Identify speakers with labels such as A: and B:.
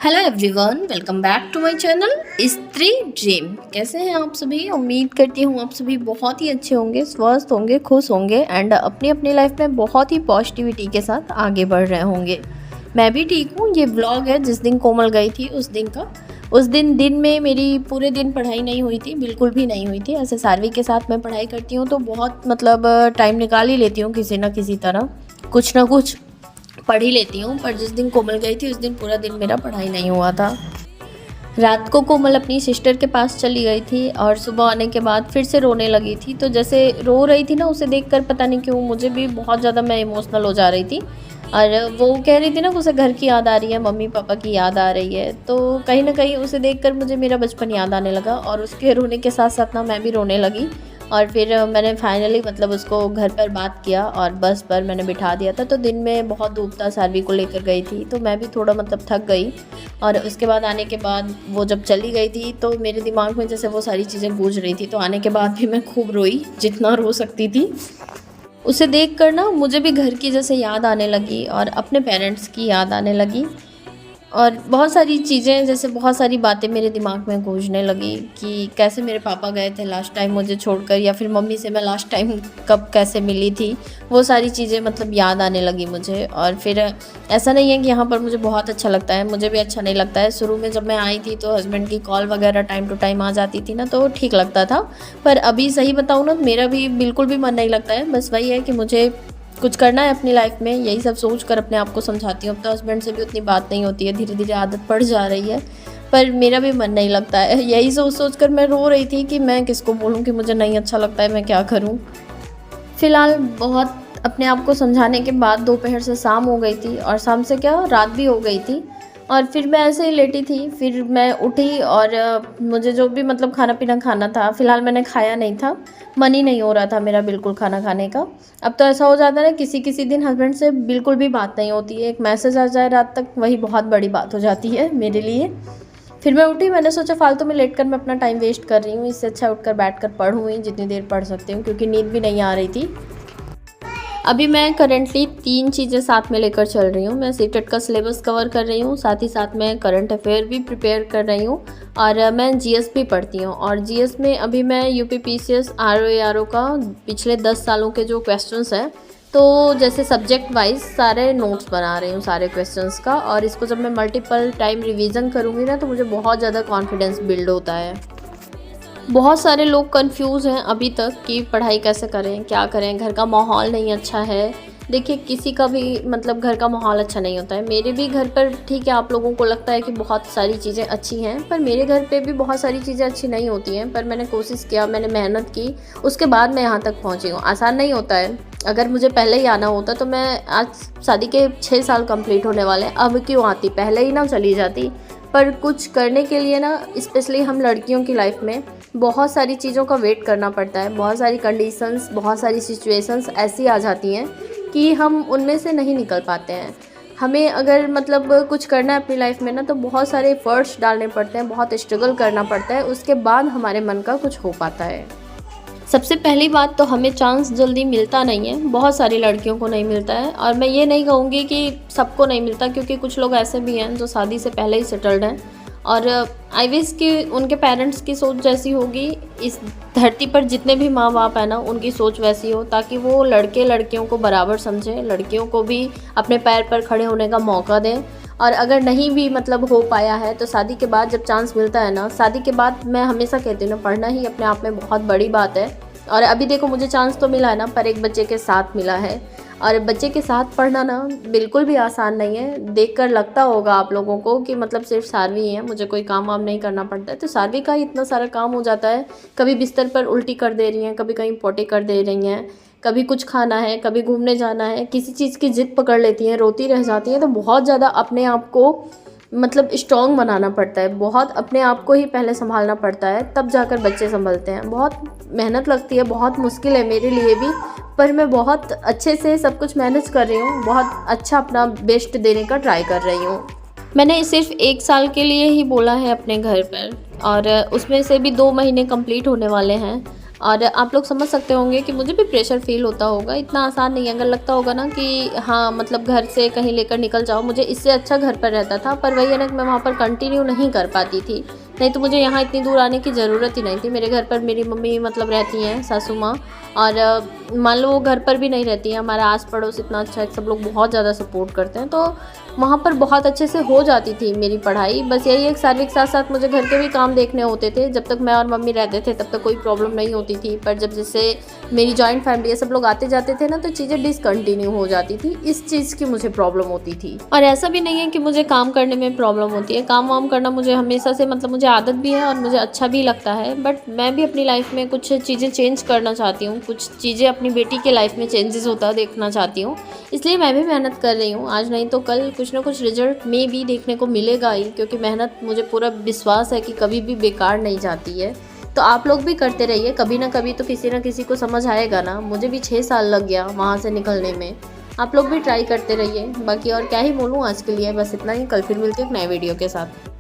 A: Hello everyone, welcome back to my channel Stree dream. कैसे हैं आप सभी? उम्मीद करती हूँ आप सभी बहुत ही अच्छे होंगे, स्वस्थ होंगे, खुश होंगे एंड अपनी अपनी लाइफ में बहुत ही पॉजिटिविटी के साथ आगे बढ़ रहे होंगे। मैं भी ठीक हूँ। ये व्लॉग है जिस दिन कोमल गई थी उस दिन का। उस दिन में मेरी पूरे दिन पढ़ाई नहीं हुई थी, बिल्कुल भी नहीं हुई थी। ऐसे सार्वी के साथ मैं पढ़ाई करती हूँ तो बहुत टाइम निकाल ही लेती हूँ, किसी ना किसी तरह कुछ ना कुछ पढ़ ही लेती हूँ। पर जिस दिन कोमल गई थी उस दिन पूरा दिन मेरा पढ़ाई नहीं हुआ था। रात को कोमल अपनी सिस्टर के पास चली गई थी और सुबह आने के बाद फिर से रोने लगी थी। तो जैसे रो रही थी ना, उसे देखकर पता नहीं क्यों मुझे भी बहुत ज़्यादा मैं इमोशनल हो जा रही थी। और वो कह रही थी ना कि उसे घर की याद आ रही है, मम्मी पापा की याद आ रही है। तो कहीं ना कहीं उसे देखकर मुझे मेरा बचपन याद आने लगा और उसके रोने के साथ साथ ना मैं भी रोने लगी। और फिर मैंने फाइनली उसको घर पर बात किया और बस पर मैंने बिठा दिया था। तो दिन में बहुत धूप था, सार्वी को लेकर गई थी तो मैं भी थोड़ा थक गई। और उसके बाद आने के बाद वो जब चली गई थी तो मेरे दिमाग में जैसे वो सारी चीज़ें गूंज रही थी। तो आने के बाद भी मैं खूब रोई, जितना रो सकती थी। उसे देख कर ना मुझे भी घर की जैसे याद आने लगी और अपने पेरेंट्स की याद आने लगी। और बहुत सारी चीज़ें, जैसे बहुत सारी बातें मेरे दिमाग में गूंजने लगी कि कैसे मेरे पापा गए थे लास्ट टाइम मुझे छोड़कर, या फिर मम्मी से मैं लास्ट टाइम कब कैसे मिली थी। वो सारी चीज़ें याद आने लगी मुझे। और फिर ऐसा नहीं है कि यहाँ पर मुझे बहुत अच्छा लगता है, मुझे भी अच्छा नहीं लगता है। शुरू में जब मैं आई थी तो हस्बैंड की कॉल वगैरह टाइम टू टाइम आ जाती थी ना, तो ठीक लगता था। पर अभी सही बताऊँ ना, मेरा भी बिल्कुल भी मन नहीं लगता है। बस वही है कि मुझे कुछ करना है अपनी लाइफ में, यही सब सोच कर अपने आप को समझाती हूँ। अब तो हस्बैंड से भी उतनी बात नहीं होती है, धीरे धीरे आदत पड़ जा रही है। पर मेरा भी मन नहीं लगता है। यही सोच कर मैं रो रही थी कि मैं किसको बोलूँ कि मुझे नहीं अच्छा लगता है, मैं क्या करूँ। फ़िलहाल बहुत अपने आप को समझाने के बाद दोपहर से शाम हो गई थी और शाम से क्या रात भी हो गई थी। और फिर मैं ऐसे ही लेटी थी। फिर मैं उठी और मुझे जो भी खाना पीना खाना था, फ़िलहाल मैंने खाया नहीं था। मन ही नहीं हो रहा था मेरा बिल्कुल खाना खाने का। अब तो ऐसा हो जाता है ना, किसी किसी दिन हस्बैंड से बिल्कुल भी बात नहीं होती है, एक मैसेज आ जाए रात तक, वही बहुत बड़ी बात हो जाती है मेरे लिए। फिर मैं उठी, मैंने सोचा फालतू में लेट कर मैं अपना टाइम वेस्ट कर रही हूँ, इससे अच्छा उठकर बैठ कर पढ़ूँ ही, जितनी देर पढ़ सकती हूँ, क्योंकि नींद भी नहीं आ रही थी। अभी मैं करंटली 3 चीज़ें साथ में लेकर चल रही हूँ। मैं सीटेट का सिलेबस कवर कर रही हूँ, साथ ही साथ मैं करंट अफेयर भी प्रिपेयर कर रही हूँ और मैं जीएस भी पढ़ती हूँ। और जीएस में अभी मैं यूपी पीसीएस आरओ का पिछले 10 सालों के जो क्वेश्चंस हैं, तो जैसे सब्जेक्ट वाइज सारे नोट्स बना रही हूँ सारे क्वेश्चंस का। और इसको जब मैं मल्टीपल टाइम रिवीजन करूँगी ना, तो मुझे बहुत ज़्यादा कॉन्फिडेंस बिल्ड होता है। बहुत सारे लोग कंफ्यूज हैं अभी तक कि पढ़ाई कैसे करें, क्या करें, घर का माहौल नहीं अच्छा है। देखिए, किसी का भी घर का माहौल अच्छा नहीं होता है। मेरे भी घर पर ठीक है, आप लोगों को लगता है कि बहुत सारी चीज़ें अच्छी हैं, पर मेरे घर पे भी बहुत सारी चीज़ें अच्छी नहीं होती हैं। पर मैंने कोशिश किया, मैंने मेहनत की, उसके बाद मैं यहाँ तक पहुँची हूँ। आसान नहीं होता है। अगर मुझे पहले ही आना होता तो मैं आज शादी के 6 साल कंप्लीट होने वाले हैं, अब क्यों आती, पहले ही ना चली जाती। पर कुछ करने के लिए ना, स्पेशली हम लड़कियों की लाइफ में बहुत सारी चीज़ों का वेट करना पड़ता है। बहुत सारी कंडीशंस, बहुत सारी सिचुएशंस ऐसी आ जाती हैं कि हम उनमें से नहीं निकल पाते हैं। हमें अगर कुछ करना है अपनी लाइफ में ना, तो बहुत सारे एफर्ट्स डालने पड़ते हैं, बहुत स्ट्रगल करना पड़ता है, उसके बाद हमारे मन का कुछ हो पाता है। सबसे पहली बात तो हमें चांस जल्दी मिलता नहीं है, बहुत सारी लड़कियों को नहीं मिलता है। और मैं ये नहीं कहूँगी कि सबको नहीं मिलता, क्योंकि कुछ लोग ऐसे भी हैं जो शादी से पहले ही सेटल्ड हैं। और आई विश कि उनके पेरेंट्स की सोच जैसी होगी, इस धरती पर जितने भी माँ बाप हैं ना, उनकी सोच वैसी हो, ताकि वो लड़के लड़कियों को बराबर समझें, लड़कियों को भी अपने पैर पर खड़े होने का मौका दें। और अगर नहीं भी हो पाया है तो शादी के बाद जब चांस मिलता है ना, शादी के बाद मैं हमेशा कहती हूँ ना, पढ़ना ही अपने आप में बहुत बड़ी बात है। और अभी देखो, मुझे चांस तो मिला है ना, पर एक बच्चे के साथ मिला है। और बच्चे के साथ पढ़ना ना बिल्कुल भी आसान नहीं है। देखकर लगता होगा आप लोगों को कि सिर्फ सार्वी है, मुझे कोई काम वाम नहीं करना पड़ता है। तो सार्वी का ही इतना सारा काम हो जाता है। कभी बिस्तर पर उल्टी कर दे रही हैं, कभी कहीं पोटी कर दे रही हैं, कभी कुछ खाना है, कभी घूमने जाना है, किसी चीज़ की जिद पकड़ लेती हैं, रोती रह जाती हैं। तो बहुत ज़्यादा अपने आप को स्ट्रॉन्ग बनाना पड़ता है। बहुत अपने आप को ही पहले संभालना पड़ता है, तब जाकर बच्चे संभलते हैं। बहुत मेहनत लगती है, बहुत मुश्किल है मेरे लिए भी, पर मैं बहुत अच्छे से सब कुछ मैनेज कर रही हूँ। बहुत अच्छा अपना बेस्ट देने का ट्राई कर रही हूँ। मैंने सिर्फ 1 साल के लिए ही बोला है अपने घर पर, और उसमें से भी 2 महीने कंप्लीट होने वाले हैं। और आप लोग समझ सकते होंगे कि मुझे भी प्रेशर फ़ील होता होगा, इतना आसान नहीं है। अगर लगता होगा ना कि हाँ, मतलब घर से कहीं लेकर निकल जाओ, मुझे इससे अच्छा घर पर रहता था, पर वही है ना कि मैं वहाँ पर कंटिन्यू नहीं कर पाती थी। नहीं तो मुझे यहाँ इतनी दूर आने की ज़रूरत ही नहीं थी। मेरे घर पर मेरी मम्मी मतलब रहती हैं, सासू माँ, और मान लो वो घर पर भी नहीं रहती हैं, हमारा आस-पड़ोस इतना अच्छा है, सब लोग बहुत ज़्यादा सपोर्ट करते हैं, तो वहाँ पर बहुत अच्छे से हो जाती थी मेरी पढ़ाई। बस यही है कि शादी के साथ-साथ मुझे घर के भी काम देखने होते थे। जब तक मैं और मम्मी रहते थे तब तक कोई प्रॉब्लम नहीं होती थी, पर जब जैसे मेरी जॉइंट फैमिली है, सब लोग आते जाते थे ना, तो चीज़ें डिसकंटिन्यू हो जाती थी। इस चीज़ की मुझे प्रॉब्लम होती थी। और ऐसा भी नहीं है कि मुझे काम करने में प्रॉब्लम होती है, काम-वाम करना मुझे हमेशा से मतलब मुझे आदत भी है और मुझे अच्छा भी लगता है। बट मैं भी अपनी लाइफ़ में कुछ चीज़ें चेंज करना चाहती हूँ, कुछ चीज़ें अपनी बेटी के लाइफ़ में चेंजेस होता देखना चाहती हूँ। इसलिए मैं भी मेहनत कर रही हूँ, आज नहीं तो कल कुछ ना कुछ रिजल्ट में भी देखने को मिलेगा ही, क्योंकि मेहनत मुझे पूरा विश्वास है कि कभी भी बेकार नहीं जाती है। तो आप लोग भी करते रहिए, कभी ना कभी तो किसी ना किसी को समझ आएगा ना। मुझे भी 6 साल लग गया वहाँ से निकलने में। आप लोग भी ट्राई करते रहिए। बाकी और क्या ही बोलूँ, आज के लिए बस इतना ही। कल फिर मिलते हैं एक नए वीडियो के साथ।